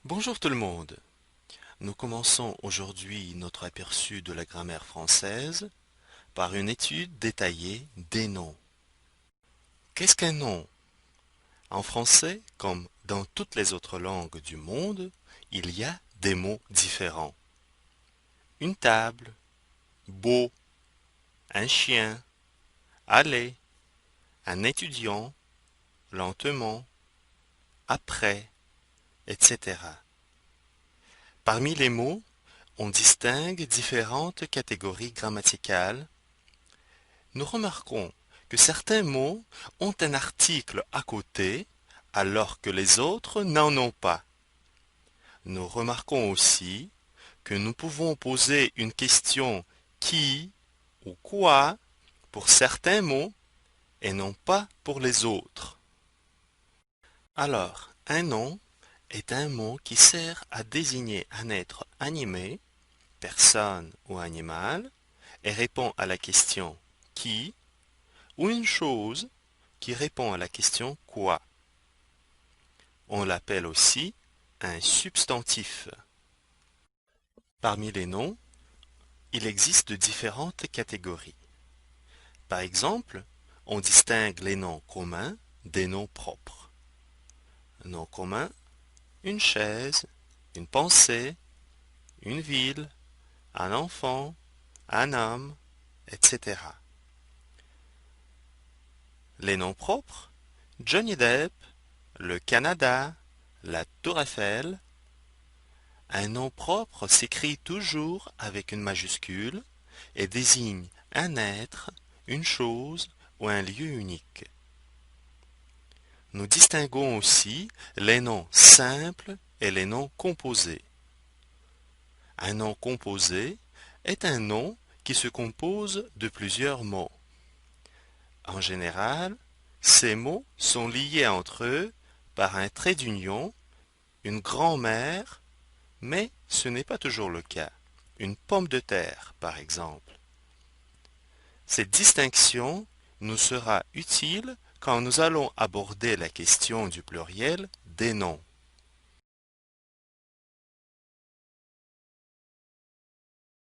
Bonjour tout le monde. Nous commençons aujourd'hui notre aperçu de la grammaire française par une étude détaillée des noms. Qu'est-ce qu'un nom? En français, comme dans toutes les autres langues du monde, il y a des mots différents. Une table, beau, un chien, aller, un étudiant, lentement, après, etc. Parmi les mots, on distingue différentes catégories grammaticales. Nous remarquons que certains mots ont un article à côté alors que les autres n'en ont pas. Nous remarquons aussi que nous pouvons poser une question qui ou quoi pour certains mots et non pas pour les autres. Alors, un nom est un mot qui sert à désigner un être animé, personne ou animal, et répond à la question qui ou une chose qui répond à la question quoi. On l'appelle aussi un substantif. Parmi les noms, il existe différentes catégories. Par exemple, on distingue les noms communs des noms propres. Nom commun, une chaise, une pensée, une ville, un enfant, un homme, etc. Les noms propres, Johnny Depp, le Canada, la Tour Eiffel. Un nom propre s'écrit toujours avec une majuscule et désigne un être, une chose ou un lieu unique. Nous distinguons aussi les noms simples et les noms composés. Un nom composé est un nom qui se compose de plusieurs mots. En général, ces mots sont liés entre eux par un trait d'union, une grand-mère, mais ce n'est pas toujours le cas. Une pomme de terre, par exemple. Cette distinction nous sera utile quand nous allons aborder la question du pluriel des noms.